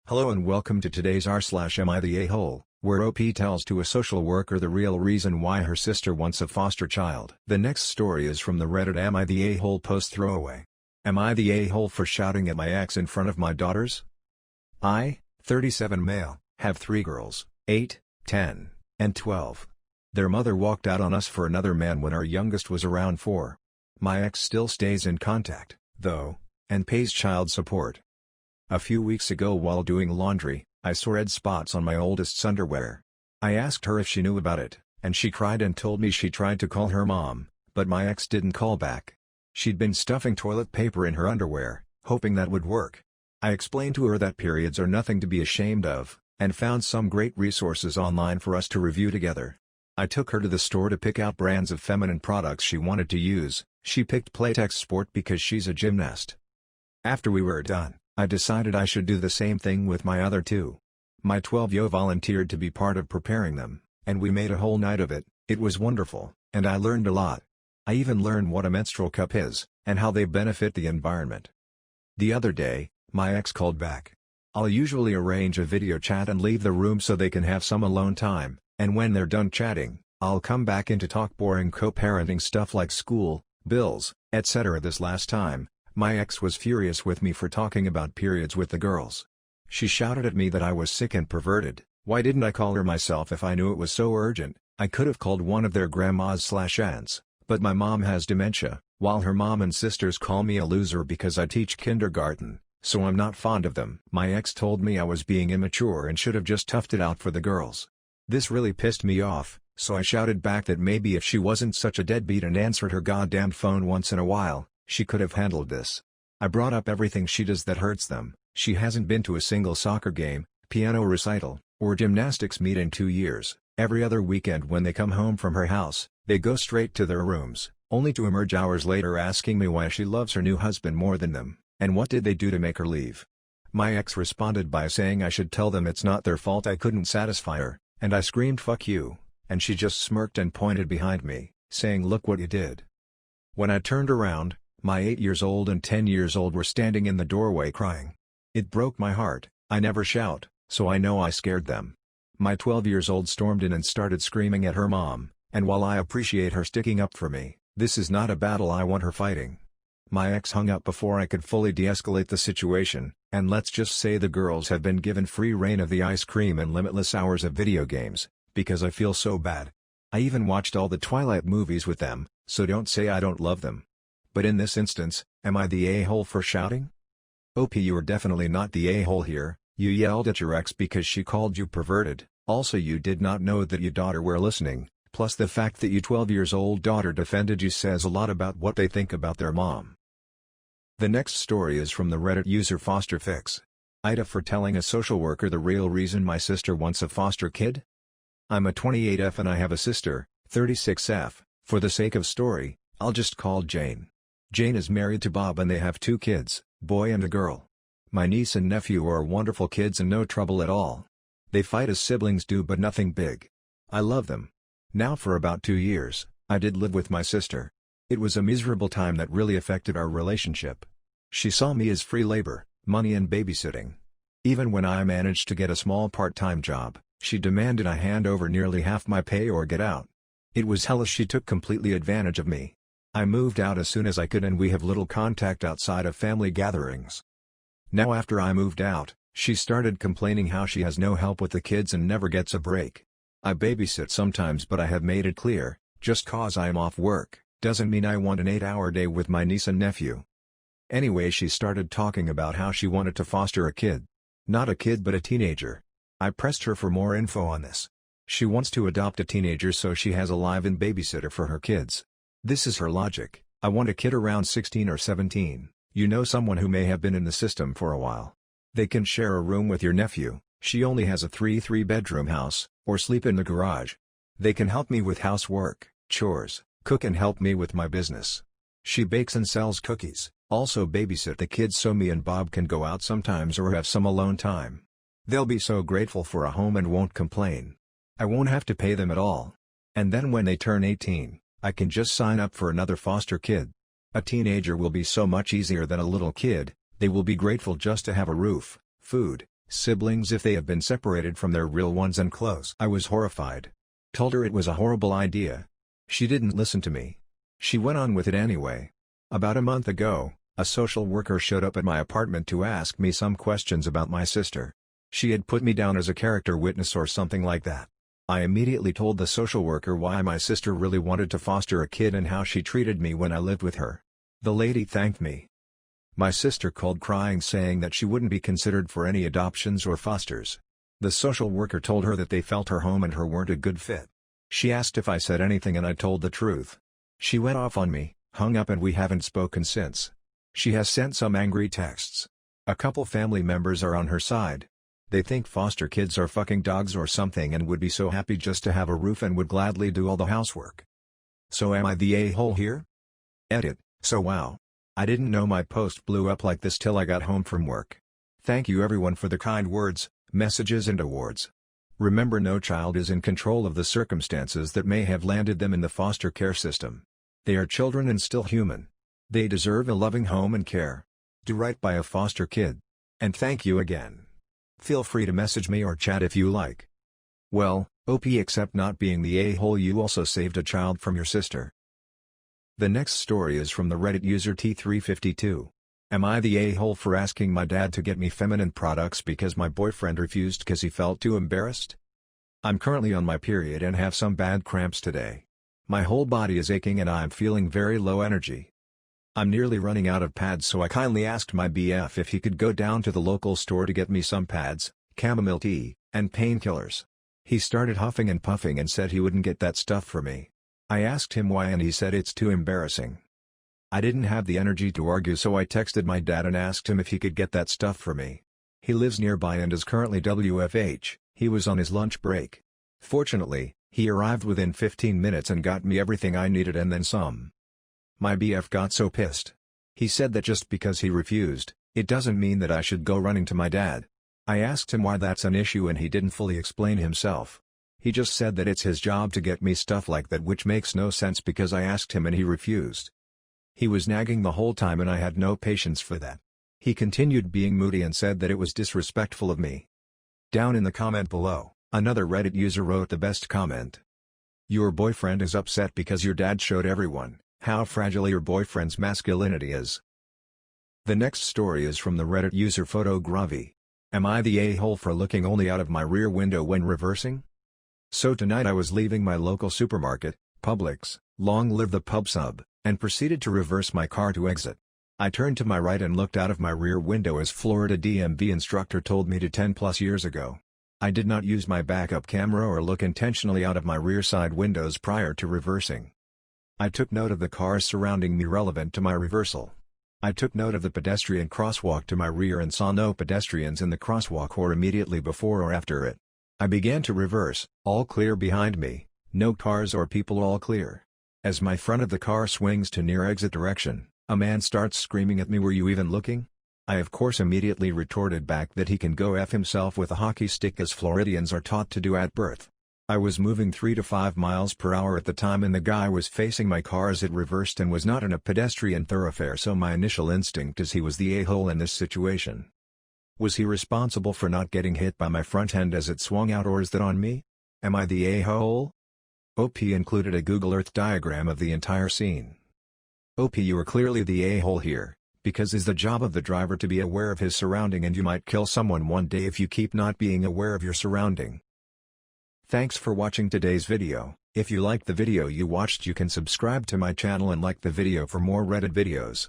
Hello and welcome to today's r/am I the a-hole, where OP tells to a social worker the real reason why her sister wants a foster child. The next story is from the Reddit Am I the a-hole post throwaway. Am I the a-hole for shouting at my ex in front of my daughters? I, 37 male, have 3 girls, 8, 10, and 12. Their mother walked out on us for another man when our youngest was around 4. My ex still stays in contact, though, and pays child support. A few weeks ago while doing laundry, I saw red spots on my oldest's underwear. I asked her if she knew about it, and she cried and told me she tried to call her mom, but my ex didn't call back. She'd been stuffing toilet paper in her underwear, hoping that would work. I explained to her that periods are nothing to be ashamed of, and found some great resources online for us to review together. I took her to the store to pick out brands of feminine products she wanted to use. She picked Playtex Sport because she's a gymnast. After we were done, I decided I should do the same thing with my other 2. My 12-year-old volunteered to be part of preparing them, and we made a whole night of it. It was wonderful, and I learned a lot. I even learned what a menstrual cup is, and how they benefit the environment. The other day, my ex called back. I'll usually arrange a video chat and leave the room so they can have some alone time, and when they're done chatting, I'll come back in to talk boring co-parenting stuff like school, bills, etc. This last time, my ex was furious with me for talking about periods with the girls. She shouted at me that I was sick and perverted. Why didn't I call her myself if I knew it was so urgent? I could have called one of their grandmas/aunts, but my mom has dementia, while her mom and sisters call me a loser because I teach kindergarten, so I'm not fond of them. My ex told me I was being immature and should have just toughed it out for the girls. This really pissed me off, so I shouted back that maybe if she wasn't such a deadbeat and answered her goddamn phone once in a while, she could have handled this. I brought up everything she does that hurts them. She hasn't been to a single soccer game, piano recital, or gymnastics meet in 2 years. Every other weekend when they come home from her house, they go straight to their rooms, only to emerge hours later asking me why she loves her new husband more than them, and what did they do to make her leave. My ex responded by saying I should tell them it's not their fault I couldn't satisfy her, and I screamed "fuck you," and she just smirked and pointed behind me, saying "look what you did." When I turned around, my 8-year-old and 10-year-old were standing in the doorway crying. It broke my heart. I never shout, so I know I scared them. My 12-year-old stormed in and started screaming at her mom, and while I appreciate her sticking up for me, this is not a battle I want her fighting. My ex hung up before I could fully de-escalate the situation, and let's just say the girls have been given free reign of the ice cream and limitless hours of video games, because I feel so bad. I even watched all the Twilight movies with them, so don't say I don't love them. But in this instance, am I the a-hole for shouting? OP, you are definitely not the a-hole here. You yelled at your ex because she called you perverted. Also, you did not know that your daughter were listening, plus the fact that your 12-year-old daughter defended you says a lot about what they think about their mom. The next story is from the Reddit user FosterFix. AITA for telling a social worker the real reason my sister wants a foster kid? I'm a 28F and I have a sister, 36F. For the sake of story, I'll just call Jane. Jane is married to Bob and they have 2 kids, boy and a girl. My niece and nephew are wonderful kids and no trouble at all. They fight as siblings do but nothing big. I love them. Now for about 2 years, I did live with my sister. It was a miserable time that really affected our relationship. She saw me as free labor, money and babysitting. Even when I managed to get a small part-time job, she demanded I hand over nearly half my pay or get out. It was hellish. She took completely advantage of me. I moved out as soon as I could and we have little contact outside of family gatherings. Now after I moved out, she started complaining how she has no help with the kids and never gets a break. I babysit sometimes but I have made it clear, just cause I am off work, doesn't mean I want an 8-hour day with my niece and nephew. Anyway, she started talking about how she wanted to foster a kid. Not a kid but a teenager. I pressed her for more info on this. She wants to adopt a teenager so she has a live-in babysitter for her kids. This is her logic: I want a kid around 16 or 17, you know, someone who may have been in the system for a while. They can share a room with your nephew. She only has a 3-bedroom house, or sleep in the garage. They can help me with housework, chores, cook and help me with my business. She bakes and sells cookies, also babysit the kids so me and Bob can go out sometimes or have some alone time. They'll be so grateful for a home and won't complain. I won't have to pay them at all. And then when they turn 18, I can just sign up for another foster kid. A teenager will be so much easier than a little kid. They will be grateful just to have a roof, food, Siblings if they have been separated from their real ones and close. I was horrified. Told her it was a horrible idea. She didn't listen to me. She went on with it anyway. About a month ago, a social worker showed up at my apartment to ask me some questions about my sister. She had put me down as a character witness or something like that. I immediately told the social worker why my sister really wanted to foster a kid and how she treated me when I lived with her. The lady thanked me. My sister called crying saying that she wouldn't be considered for any adoptions or fosters. The social worker told her that they felt her home and her weren't a good fit. She asked if I said anything and I told the truth. She went off on me, hung up, and we haven't spoken since. She has sent some angry texts. A couple family members are on her side. They think foster kids are fucking dogs or something and would be so happy just to have a roof and would gladly do all the housework. So am I the a-hole here? Edit. So wow. I didn't know my post blew up like this till I got home from work. Thank you everyone for the kind words, messages and awards. Remember, no child is in control of the circumstances that may have landed them in the foster care system. They are children and still human. They deserve a loving home and care. Do right by a foster kid. And thank you again. Feel free to message me or chat if you like. Well, OP, except not being the a-hole, you also saved a child from your sister. The next story is from the Reddit user T352. Am I the a-hole for asking my dad to get me feminine products because my boyfriend refused because he felt too embarrassed? I'm currently on my period and have some bad cramps today. My whole body is aching and I'm feeling very low energy. I'm nearly running out of pads, so I kindly asked my BF if he could go down to the local store to get me some pads, chamomile tea, and painkillers. He started huffing and puffing and said he wouldn't get that stuff for me. I asked him why and he said it's too embarrassing. I didn't have the energy to argue, so I texted my dad and asked him if he could get that stuff for me. He lives nearby and is currently WFH, he was on his lunch break. Fortunately, he arrived within 15 minutes and got me everything I needed and then some. My BF got so pissed. He said that just because he refused, it doesn't mean that I should go running to my dad. I asked him why that's an issue and he didn't fully explain himself. He just said that it's his job to get me stuff like that, which makes no sense because I asked him and he refused. He was nagging the whole time and I had no patience for that. He continued being moody and said that it was disrespectful of me. Down in the comment below, another Reddit user wrote the best comment. Your boyfriend is upset because your dad showed everyone how fragile your boyfriend's masculinity is. The next story is from the Reddit user Photogravi. Am I the a-hole for looking only out of my rear window when reversing? So tonight I was leaving my local supermarket, Publix, long live the pub sub, and proceeded to reverse my car to exit. I turned to my right and looked out of my rear window as Florida DMV instructor told me to 10+ years ago. I did not use my backup camera or look intentionally out of my rear side windows prior to reversing. I took note of the cars surrounding me relevant to my reversal. I took note of the pedestrian crosswalk to my rear and saw no pedestrians in the crosswalk or immediately before or after it. I began to reverse, all clear behind me, no cars or people, all clear. As my front of the car swings to near exit direction, a man starts screaming at me, "Were you even looking?" I of course immediately retorted back that he can go F himself with a hockey stick, as Floridians are taught to do at birth. I was moving 3 to 5 miles per hour at the time and the guy was facing my car as it reversed and was not in a pedestrian thoroughfare, so my initial instinct is he was the a-hole in this situation. Was he responsible for not getting hit by my front end as it swung out, or is that on me? Am I the a-hole? OP included a Google Earth diagram of the entire scene. OP, you are clearly the a-hole here, because it's the job of the driver to be aware of his surrounding, and you might kill someone one day if you keep not being aware of your surrounding. Thanks for watching today's video. If you liked the video you watched, you can subscribe to my channel and like the video for more Reddit videos.